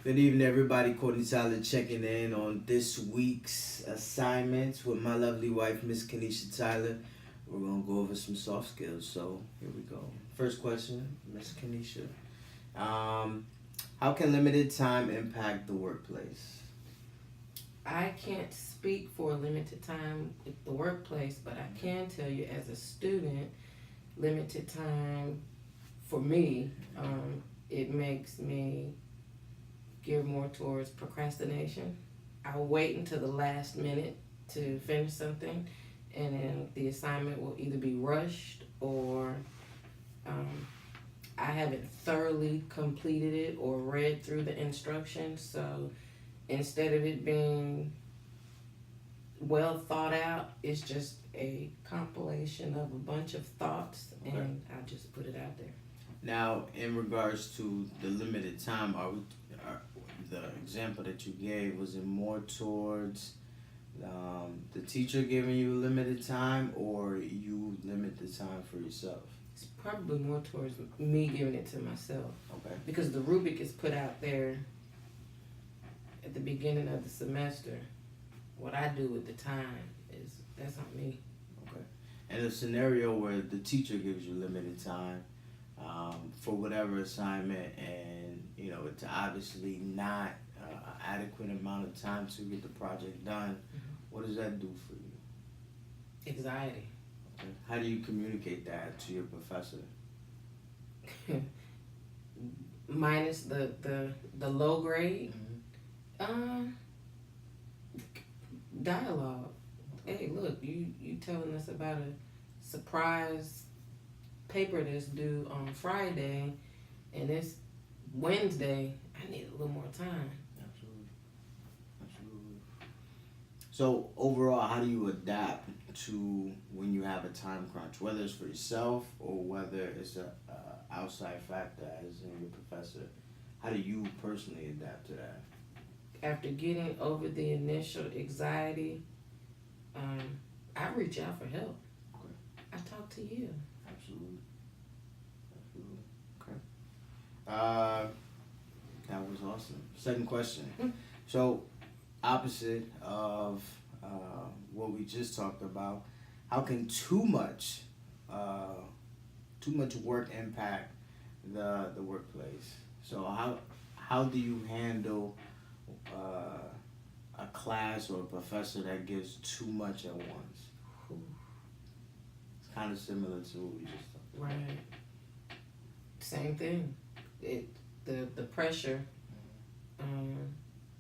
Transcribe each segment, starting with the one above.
Good evening, everybody. Courtney Tyler checking in on this week's assignments with my lovely wife, Miss Kenesha Tyler. We're gonna go over some soft skills. So here we go. First question, Miss Kenesha. How can limited time impact the workplace? I can't speak for a limited time at the workplace, but I can tell you as a student, limited time for me, it makes me gear more towards procrastination. I'll wait until the last minute to finish something, and then the assignment will either be rushed or I haven't thoroughly completed it or read through the instructions. So instead of it being well thought out, it's just a compilation of a bunch of thoughts, and I just put it out there. Now, in regards to the limited time, the example that you gave, was it more towards the teacher giving you limited time, or you limit the time for yourself? It's probably more towards me giving it to myself. Okay. Because the rubric is put out there at the beginning of the semester. What I do with the time that's on me. Okay. And a scenario where the teacher gives you limited time for whatever assignment, and it's obviously not an adequate amount of time to get the project done. What does that do for you? Anxiety. Okay. How do you communicate that to your professor? Minus the low grade. Dialogue. Hey, look, you telling us about a surprise paper that's due on Friday, and it's Wednesday. I need a little more time. Absolutely. So overall, how do you adapt to when you have a time crunch, whether it's for yourself or whether it's a outside factor, as in your professor? How do you personally adapt to that? After getting over the initial anxiety, I reach out for help. Okay. I talk to you. Absolutely. Okay. That was awesome. Second question. So, opposite of what we just talked about, how can too much work impact the workplace? So how do you handle a class or a professor that gives too much at once? It's kind of similar to what we just talked about. Right. Same thing. The pressure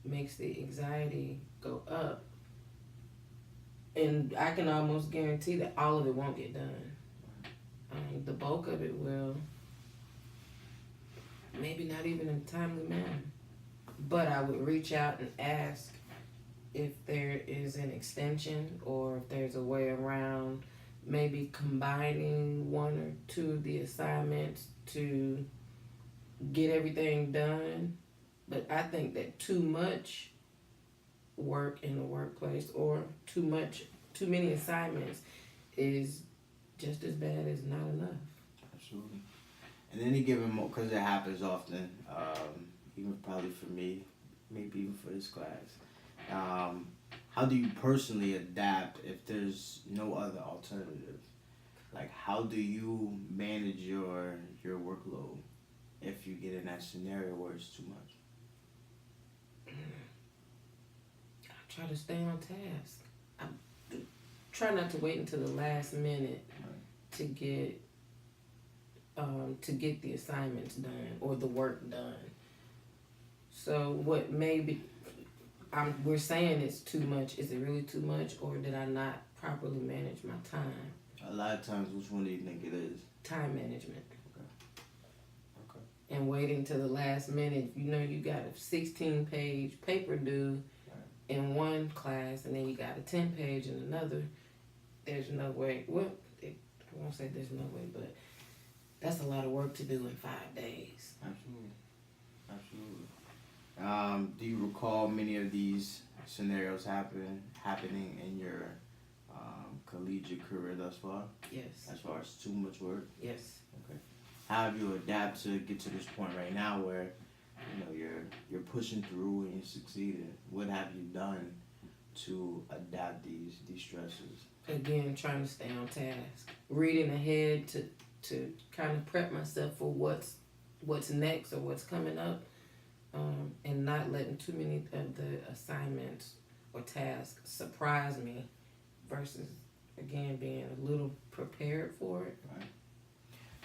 makes the anxiety go up, and I can almost guarantee that all of it won't get done. The bulk of it will, maybe not even in a timely manner. But I would reach out and ask if there is an extension, or if there's a way around maybe combining one or two of the assignments to get everything done. But I think that too much work in the workplace, or too many assignments, is just as bad as not enough. Absolutely. And any given moment, because it happens often, even probably for me, maybe even for this class, how do you personally adapt if there's no other alternative? Like, how do you manage your workload if you get in that scenario where it's too much? I try to stay on task. I try not to wait until the last minute to get the assignments done or the work done. So what maybe we're saying it's too much. Is it really too much, or did I not properly manage my time? A lot of times, which one do you think it is? Time management. Okay. And waiting till the last minute. You got a 16-page paper due in one class, and then you got a 10-page in another. There's no way. Well, I won't say there's no way, but that's a lot of work to do in 5 days. Absolutely. Do you recall many of these scenarios happening in your collegiate career thus far? Yes. As far as too much work? Yes. Okay. How have you adapted to get to this point right now where you're you're pushing through and you're succeeding. What have you done to adapt these stresses? Again, trying to stay on task, reading ahead to kind of prep myself for what's next or what's coming up, and not letting too many of the assignments or tasks surprise me, versus again being a little prepared for it. Right.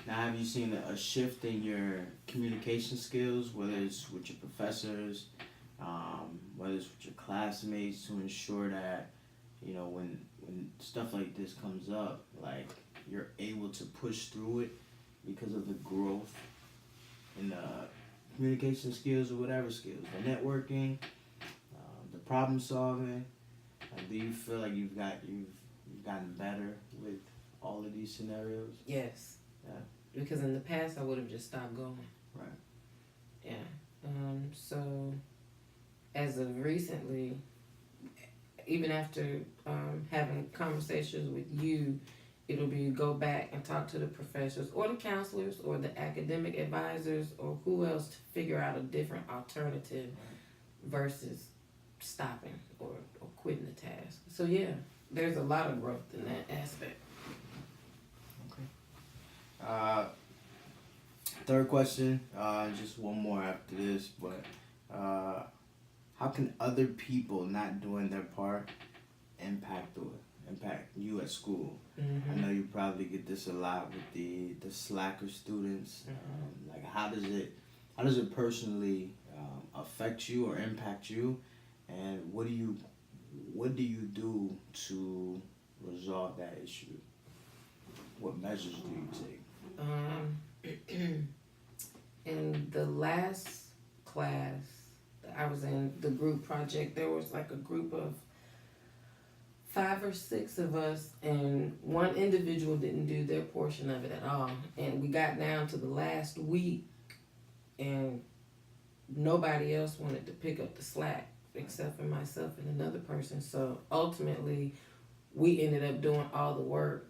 Now, have you seen a shift in your communication skills, whether it's with your professors, whether it's with your classmates, to ensure that, you know, when stuff like this comes up, like, you're able to push through it because of the growth in the communication skills or whatever skills, the networking, the problem solving? Do you feel like you've gotten better with all of these scenarios? Yes. Yeah. Because in the past I would have just stopped going. Right. Yeah. So as of recently, even after having conversations with you, it'll be go back and talk to the professors or the counselors or the academic advisors or who else to figure out a different alternative versus stopping or quitting the task. So yeah, there's a lot of growth in that aspect. Okay. Third question, just one more after this, but how can other people not doing their part impact you at school? Mm-hmm. I know you probably get this a lot with the slacker students. Mm-hmm. Like, how does it personally affect you or impact you, and what do you do to resolve that issue? What measures do you take? In the last class that I was in, the group project, there was like a group of 5 or 6 of us, and one individual didn't do their portion of it at all. And we got down to the last week, and nobody else wanted to pick up the slack except for myself and another person. So ultimately, we ended up doing all the work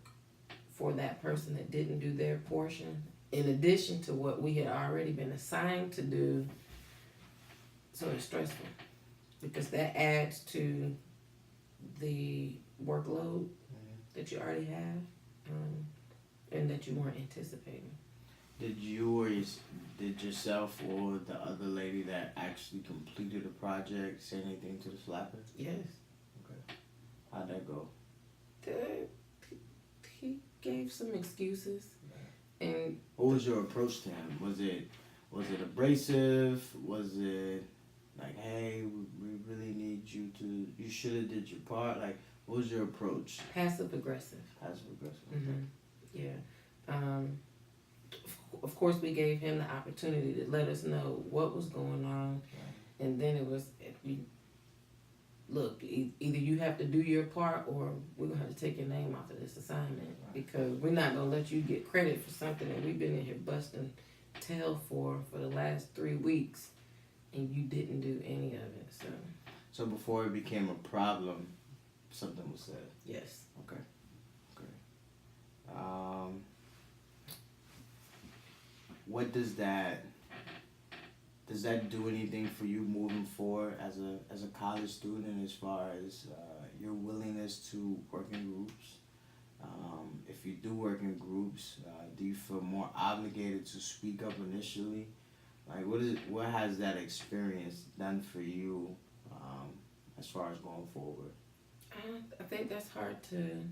for that person that didn't do their portion, in addition to what we had already been assigned to do. So it's stressful because that adds to the workload that you already have, and that you weren't anticipating. Did yourself or the other lady that actually completed the project say anything to the slapper? Yes. Okay. How'd that go? He gave some excuses, and what was your approach to him? Was it abrasive? Was it like, hey, we really need you should have did your part? Like, what was your approach? passive aggressive. Passive aggressive. Mm-hmm. Yeah. Of course, we gave him the opportunity to let us know what was going on, Right. and then it was, look, either you have to do your part, or we're gonna have to take your name off of this assignment, Right. because we're not gonna let you get credit for something that we've been in here busting tail for the last 3 weeks, and you didn't do any of it. So before it became a problem, something was said. Yes. Okay. What does that do anything for you moving forward as a college student, as far as your willingness to work in groups? If you do work in groups, do you feel more obligated to speak up initially? Like, what has that experience done for you, as far as going forward? I think that's hard to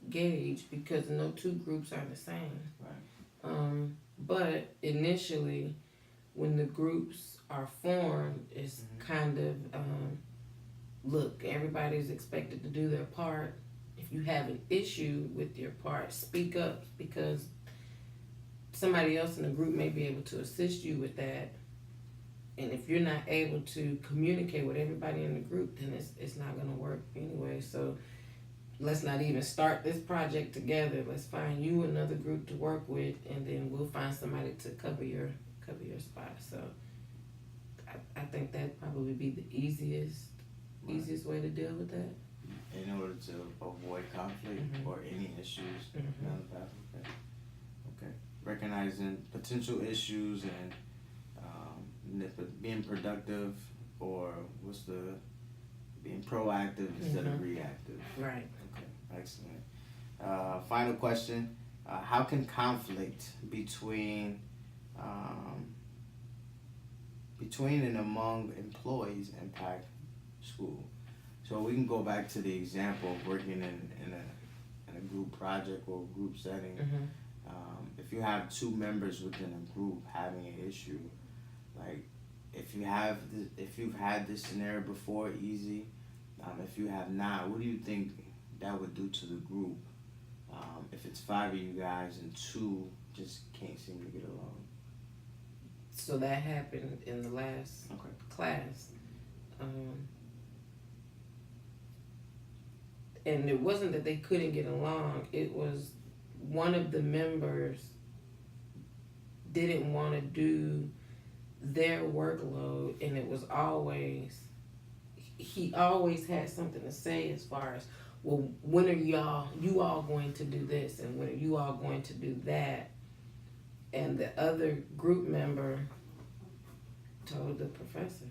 gauge because no 2 groups are the same. Right. But initially, when the groups are formed, it's kind of, look, everybody's expected to do their part. If you have an issue with your part, speak up, because somebody else in the group may be able to assist you with that. And if you're not able to communicate with everybody in the group, then it's not going to work anyway. So let's not even start this project together. Let's find you another group to work with, and then we'll find somebody to cover your spot. So I think that'd probably be the easiest way to deal with that. In order to avoid conflict or any issues down the path. Okay. Recognizing potential issues and being productive, or what's the being proactive instead of reactive? Right. Okay, excellent. Final question: how can conflict between and among employees impact school? So we can go back to the example of working in a group project or group setting. Mm-hmm. If you have two members within a group having an issue, like if you've had this scenario before, easy. If you have not, what do you think that would do to the group? If it's 5 of you guys and 2 just can't seem to get along. So that happened in the last class. And it wasn't that they couldn't get along, it was one of the members didn't want to do their workload, and it was always, he always had something to say as far as, well, when are you all going to do this, and when are you all going to do that? And the other group member told the professor,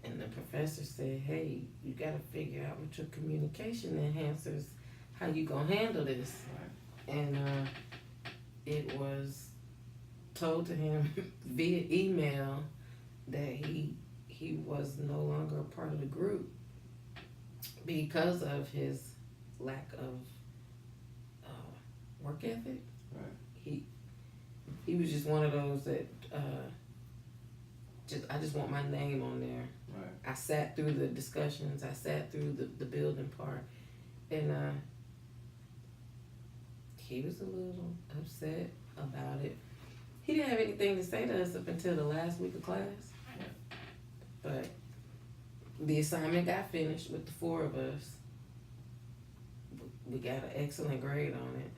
and the professor said, hey, you gotta figure out with your communication enhancers how you gonna handle this. Right. And it was told to him via email that he was no longer a part of the group because of his lack of work ethic. Right. He was just one of those that I just want my name on there. Right. I sat through the discussions, I sat through the building part, and he was a little upset about it. He didn't have anything to say to us up until the last week of class. Yeah. But the assignment got finished with the 4 of us. We got an excellent grade on it.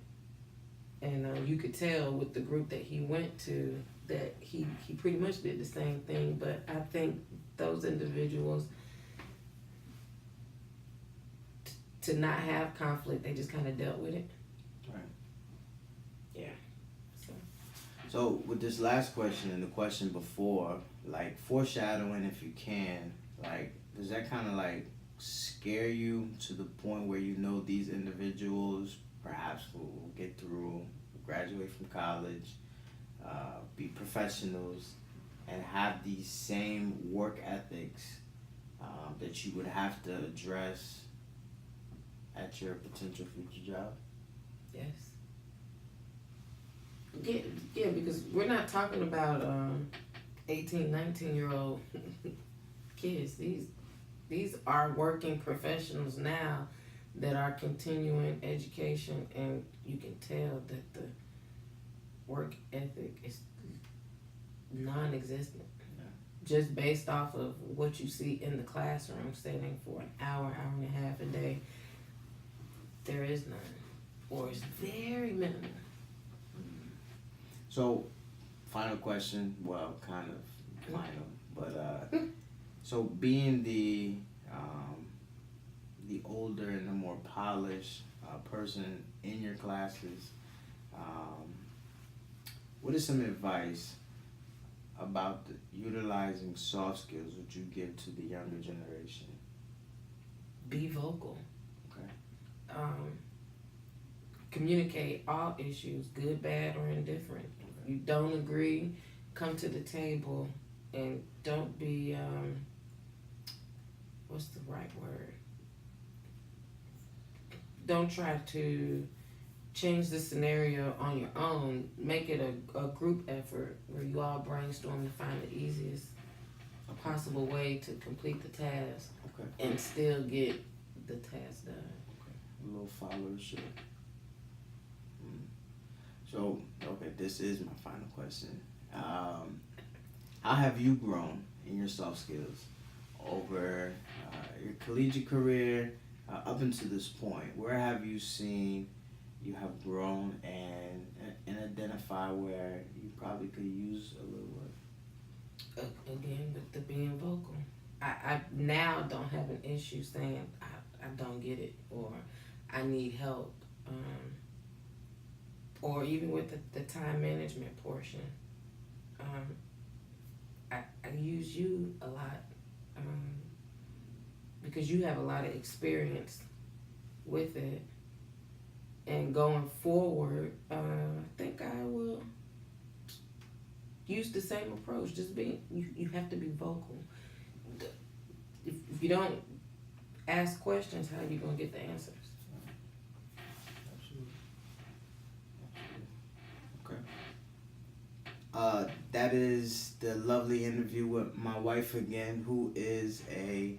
And you could tell with the group that he went to that he pretty much did the same thing. But I think those individuals, to not have conflict, they just kind of dealt with it. Right. Yeah. So with this last question and the question before, like foreshadowing if you can, like does that kind of like scare you to the point where you know these individuals perhaps will get through, graduate from college, be professionals, and have these same work ethics that you would have to address at your potential future job? Yes. Yeah, because we're not talking about 18, 19-year-old kids. These are working professionals now that are continuing education, and you can tell that the work ethic is non-existent. Yeah. Just based off of what you see in the classroom setting for an hour and a half a day, there is none, or it's very minimal. So, final question. Well, kind of final, but so being the older and the more polished person in your classes, what is some advice about utilizing soft skills would you give to the younger generation? Be vocal. Okay. Communicate all issues, good, bad, or indifferent. If you don't agree, come to the table, and don't be what's the right word? Don't try to change the scenario on your own. Make it a group effort where you all brainstorm to find the easiest possible way to complete the task. Okay. And still get the task done. Okay. A little followership. So, okay, this is my final question. How have you grown in your soft skills over your collegiate career up until this point? Where have you seen you have grown and identify where you probably could use a little work? Again, with the being vocal. I now don't have an issue saying I don't get it, or I need help. Or even with the time management portion. I use you a lot because you have a lot of experience with it. And going forward, I think I will use the same approach. Just you have to be vocal. If you don't ask questions, how are you going to get the answers? That is the lovely interview with my wife again, who is a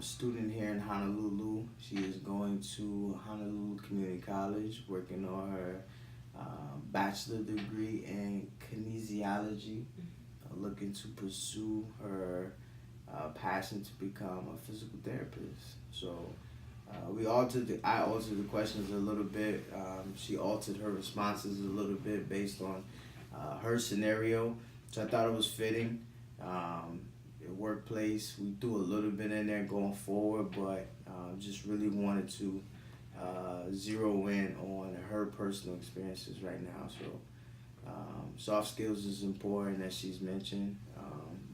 student here in Honolulu. She is going to Honolulu Community College, working on her bachelor degree in kinesiology, looking to pursue her passion to become a physical therapist. So I altered the questions a little bit. She altered her responses a little bit based on her scenario, so I thought it was fitting. Workplace, we do a little bit in there going forward, but just really wanted to zero in on her personal experiences right now. So soft skills is important, as she's mentioned.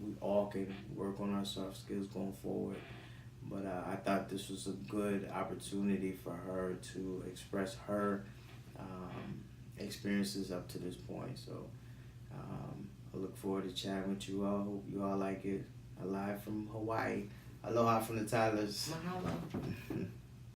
We all can work on our soft skills going forward, but I thought this was a good opportunity for her to express her experiences up to this point. So I look forward to chatting with you all. Hope you all like it. Live from Hawaii. Aloha from the Tylers. Mahalo.